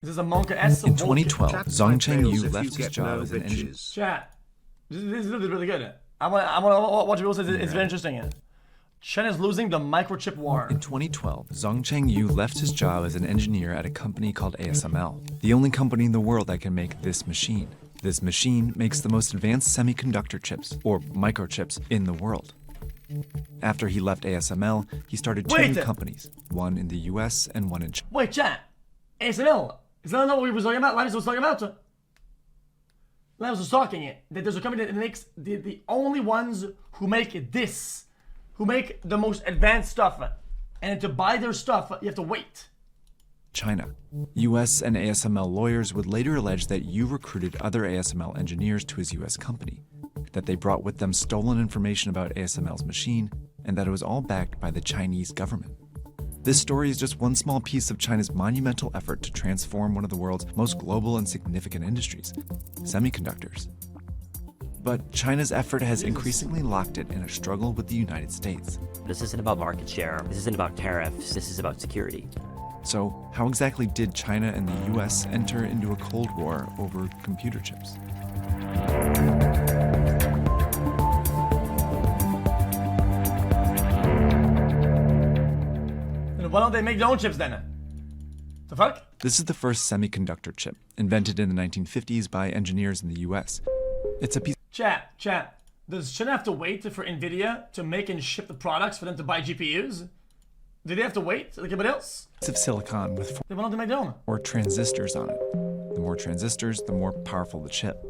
This is a Monka S. In 2012, Zhang Chengyu left his job as an engineer. Chat. This is really good. I want to watch people say it's very interesting. China's losing the microchip war. In 2012, Zhang Chengyu left his job as an engineer at a company called ASML, the only company in the world that can make this machine. This machine makes the most advanced semiconductor chips, or microchips, in the world. After he left ASML, he started two new companies, one in the US and one in China. Wait, chat. ASML? Is that not what we were talking about? Linus was talking about? Linus was talking that there's a company that makes the only ones who make this, who make the most advanced stuff. And to buy their stuff, you have to wait. China. US and ASML lawyers would later allege that Yu recruited other ASML engineers to his US company, that they brought with them stolen information about ASML's machine, and that it was all backed by the Chinese government. This story is just one small piece of China's monumental effort to transform one of the world's most global and significant industries, semiconductors. But China's effort has increasingly locked it in a struggle with the United States. This isn't about market share, this isn't about tariffs, this is about security. So how exactly did China and the US enter into a Cold War over computer chips? Why don't they make their own chips then? The fuck? This is the first semiconductor chip, invented in the 1950s by engineers in the US. It's a piece. Chat. Does China have to wait for NVIDIA to make and ship the products for them to buy GPUs? Do they have to wait like everybody else? Of silicon with They want to make their own. or transistors on it. The more transistors, the more powerful the chip.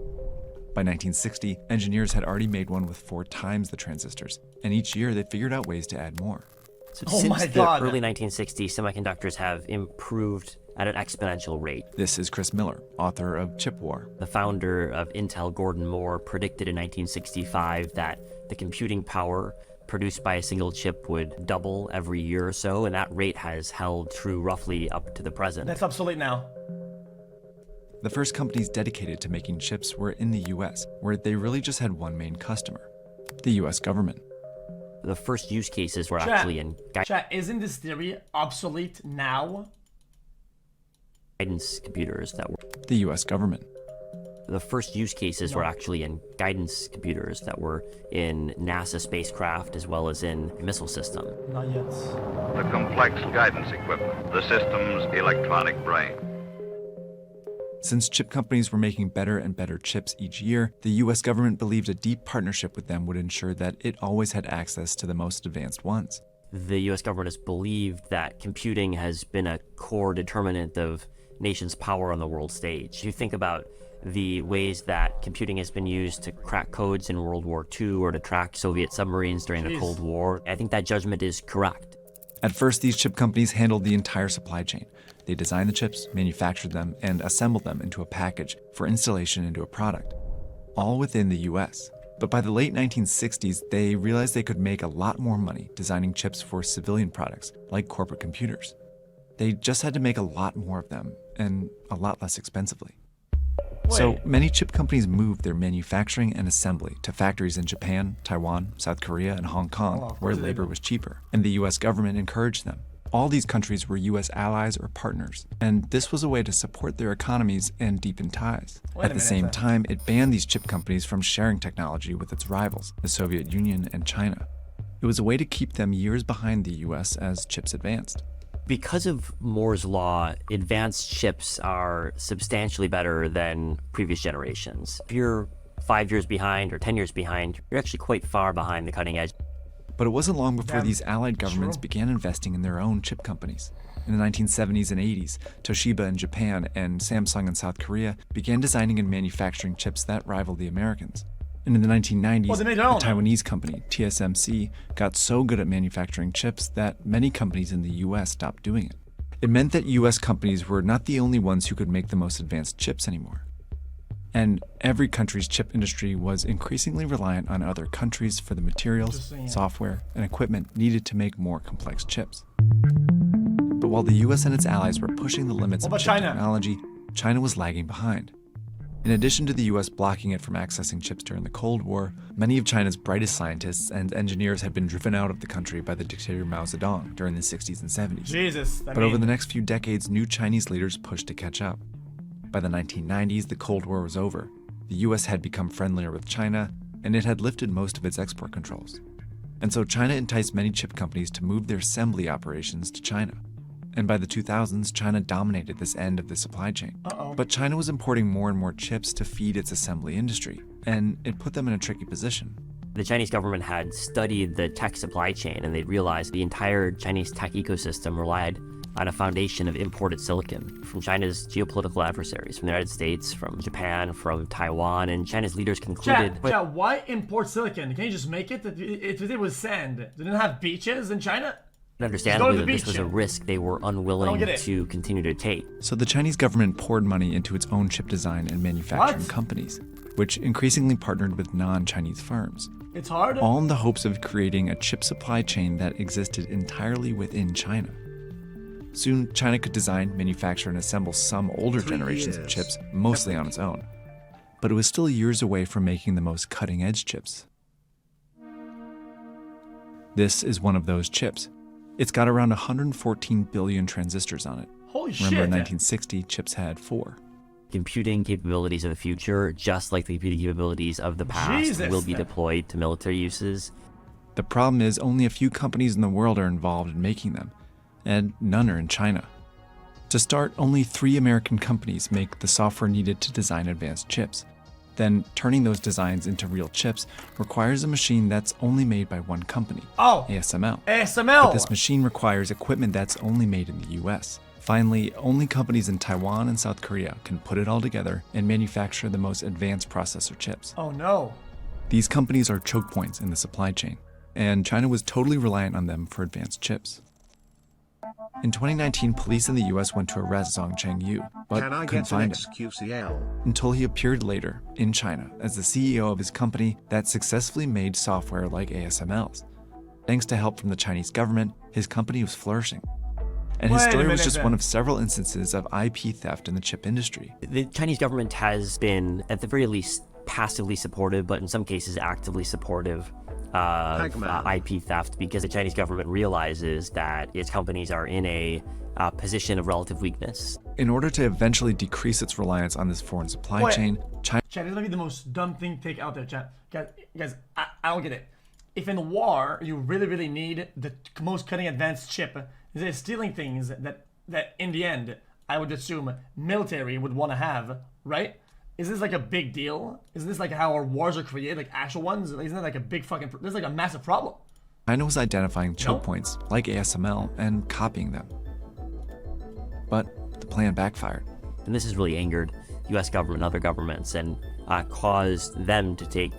By 1960, engineers had already made one with 4 times the transistors, and each year they figured out ways to add more. So Oh since my the God. early 1960s, semiconductors have improved at an exponential rate. This is Chris Miller, author of Chip War. The founder of Intel, Gordon Moore, predicted in 1965 that the computing power produced by a single chip would double every year or so, and that rate has held true roughly up to the present. That's obsolete now. The first companies dedicated to making chips were in the US, where they really just had one main customer, the US government. The first use cases were actually in Chat, isn't this theory obsolete now? guidance computers that were. The US government. The first use cases were actually in guidance computers that were in NASA spacecraft as well as in missile system. Not yet. The complex guidance equipment, the system's electronic brain. Since chip companies were making better and better chips each year, the US government believed a deep partnership with them would ensure that it always had access to the most advanced ones. The US government has believed that computing has been a core determinant of nations' power on the world stage. If you think about the ways that computing has been used to crack codes in World War II or to track Soviet submarines during the Cold War, I think that judgment is correct. At first, these chip companies handled the entire supply chain. They designed the chips, manufactured them, and assembled them into a package for installation into a product, all within the US. But by the late 1960s, they realized they could make a lot more money designing chips for civilian products, like corporate computers. They just had to make a lot more of them, and a lot less expensively. So many chip companies moved their manufacturing and assembly to factories in Japan, Taiwan, South Korea, and Hong Kong, where labor was cheaper, and the US government encouraged them. All these countries were US allies or partners, and this was a way to support their economies and deepen ties. At the same time, it banned these chip companies from sharing technology with its rivals, the Soviet Union and China. It was a way to keep them years behind the US as chips advanced. Because of Moore's law, advanced chips are substantially better than previous generations. If you're 5 years behind or 10 years behind, you're actually quite far behind the cutting edge. But it wasn't long before these allied governments began investing in their own chip companies. In the 1970s and 80s, Toshiba in Japan and Samsung in South Korea began designing and manufacturing chips that rivaled the Americans. And in the 1990s, the Taiwanese company, TSMC, got so good at manufacturing chips that many companies in the US stopped doing it. It meant that US companies were not the only ones who could make the most advanced chips anymore. And every country's chip industry was increasingly reliant on other countries for the materials, software, and equipment needed to make more complex chips. But while the US and its allies were pushing the limits of chip technology, China was lagging behind. In addition to the US blocking it from accessing chips during the Cold War, many of China's brightest scientists and engineers had been driven out of the country by the dictator Mao Zedong during the 60s and 70s. Jesus. But over the next few decades, new Chinese leaders pushed to catch up. By the 1990s, the Cold War was over. The US had become friendlier with China, and it had lifted most of its export controls. And so China enticed many chip companies to move their assembly operations to China. And by the 2000s, China dominated this end of the supply chain. But China was importing more and more chips to feed its assembly industry, and it put them in a tricky position. The Chinese government had studied the tech supply chain, and they realized the entire Chinese tech ecosystem relied on a foundation of imported silicon from China's geopolitical adversaries, from the United States, from Japan, from Taiwan, and China's leaders concluded... Chat, why import silicon? Can you just make it? If it was sand, they didn't have beaches in China? Understandably, that this was a risk they were unwilling to continue to take. So the Chinese government poured money into its own chip design and manufacturing companies, which increasingly partnered with non-Chinese firms. It's hard. All in the hopes of creating a chip supply chain that existed entirely within China. Soon, China could design, manufacture, and assemble some older generations of chips, mostly on its own. But it was still years away from making the most cutting-edge chips. This is one of those chips. It's got around 114 billion transistors on it. Holy shit. Remember, in 1960, chips had 4. Computing capabilities of the future, just like the computing capabilities of the past, will be deployed to military uses. The problem is only a few companies in the world are involved in making them, and none are in China. To start, only 3 American companies make the software needed to design advanced chips. Then, turning those designs into real chips requires a machine that's only made by one company, ASML. But this machine requires equipment that's only made in the US. Finally, only companies in Taiwan and South Korea can put it all together and manufacture the most advanced processor chips. Oh no. These companies are choke points in the supply chain, and China was totally reliant on them for advanced chips. In 2019, police in the US went to arrest Zhong Chengyu, but couldn't find him until he appeared later in China as the CEO of his company that successfully made software like ASML's. Thanks to help from the Chinese government, his company was flourishing. And his story was just one of several instances of IP theft in the chip industry. The Chinese government has been, at the very least, passively supportive, but in some cases actively supportive of IP theft, because the Chinese government realizes that its companies are in a position of relative weakness. In order to eventually decrease its reliance on this foreign supply chain, China... Chat, this might be the most dumb thing to take out there, chat. Guys, I don't get it. If in war you really need the most cutting advanced chip, they're stealing things that in the end, I would assume military would want to have, right? Is this like a big deal? Is this like how our wars are created, like actual ones? Isn't that like a big fucking... This is like a massive problem. China was identifying choke points, like ASML, and copying them. But the plan backfired. And this has really angered the US government and other governments, and caused them to take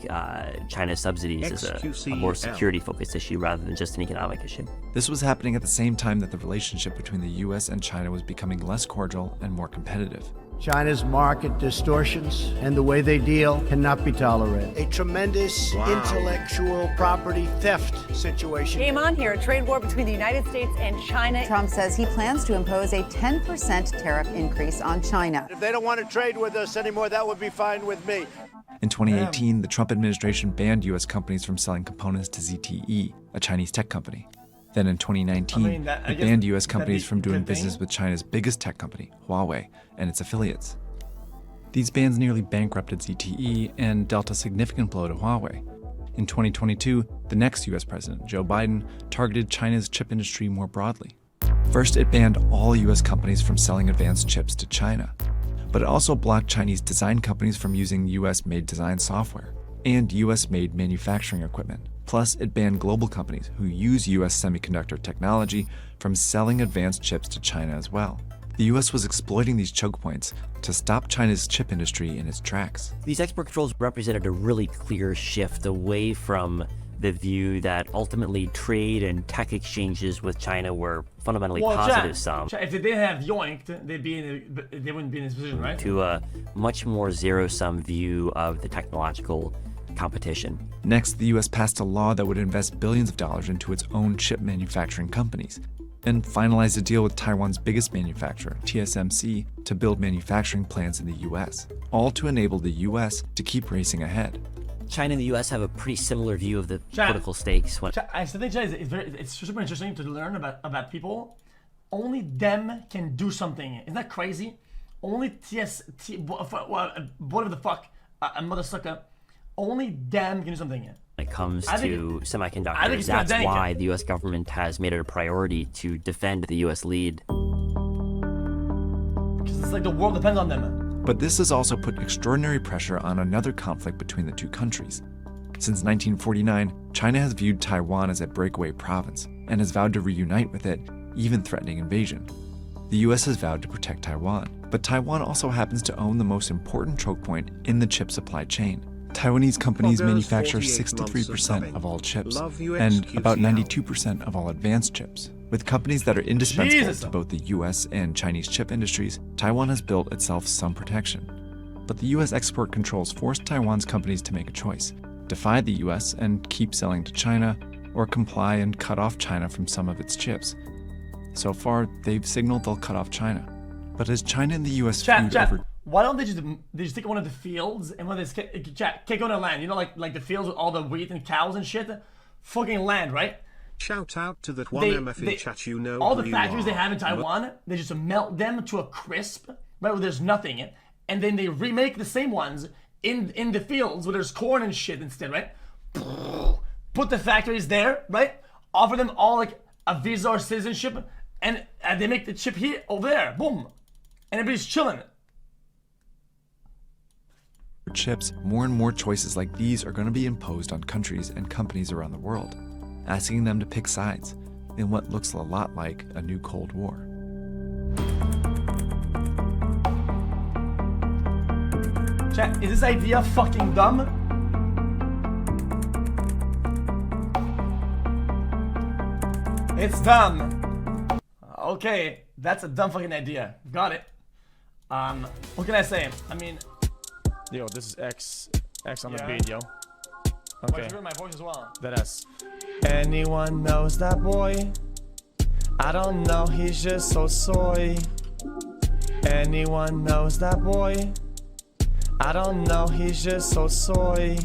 China's subsidies as a more security-focused issue rather than just an economic issue. This was happening at the same time that the relationship between the US and China was becoming less cordial and more competitive. China's market distortions and the way they deal cannot be tolerated. A tremendous intellectual property theft situation. Game on here, a trade war between the United States and China. Trump says he plans to impose a 10% tariff increase on China. If they don't want to trade with us anymore, that would be fine with me. In 2018, the Trump administration banned US companies from selling components to ZTE, a Chinese tech company. Then in 2019, it banned US companies from doing business with China's biggest tech company, Huawei, and its affiliates. These bans nearly bankrupted ZTE and dealt a significant blow to Huawei. In 2022, the next US president, Joe Biden, targeted China's chip industry more broadly. First, it banned all US companies from selling advanced chips to China, but it also blocked Chinese design companies from using US-made design software and US-made manufacturing equipment. Plus, it banned global companies who use US semiconductor technology from selling advanced chips to China as well. The US was exploiting these choke points to stop China's chip industry in its tracks. These export controls represented a really clear shift away from the view that ultimately trade and tech exchanges with China were fundamentally positive sum. If they didn't have yoinked, they wouldn't be in this position, right? To a much more zero-sum view of the technological competition. Next, the US passed a law that would invest billions of dollars into its own chip manufacturing companies. and finalized a deal with Taiwan's biggest manufacturer, TSMC, to build manufacturing plants in the US, all to enable the US to keep racing ahead. China and the U.S. have a pretty similar view of the political stakes. I think China it's super interesting to learn about people. Only them can do something. Isn't that crazy? Only whatever the fuck, a mother sucker. Only them can do something. When it comes to semiconductors, that's why the U.S. government has made it a priority to defend the U.S. lead. Because it's like the world depends on them. But this has also put extraordinary pressure on another conflict between the two countries. Since 1949, China has viewed Taiwan as a breakaway province and has vowed to reunite with it, even threatening invasion. The US has vowed to protect Taiwan, but Taiwan also happens to own the most important choke point in the chip supply chain. Taiwanese companies manufacture 63% of all chips and about 92% of all advanced chips. With companies that are indispensable to both the US and Chinese chip industries, Taiwan has built itself some protection. But the US export controls forced Taiwan's companies to make a choice: defy the US and keep selling to China, or comply and cut off China from some of its chips. So far, they've signaled they'll cut off China. But as China and the US feud over... Why don't they just take one of the fields and when they kick on the land? You know, like the fields with all the wheat and cows and shit? Fucking land, right? Shout out to that one MF in chat, you know all the factories they have in Taiwan, they just melt them to a crisp, right, where there's nothing, and then they remake the same ones in the fields where there's corn and shit instead, right? Put the factories there, right? Offer them all like a visa or citizenship, and they make the chip here, over there, boom, and everybody's chilling. Chips, more and more choices like these are going to be imposed on countries and companies around the world, asking them to pick sides in what looks a lot like a new Cold War. Chat, is this idea fucking dumb? It's dumb. Okay, that's a dumb fucking idea. Got it. What can I say? I mean... Yo, this is X on the beat, yo. Okay. You heard my voice as well. That ass. Anyone knows that boy? I don't know, he's just so soy. Anyone knows that boy? I don't know, he's just so soy.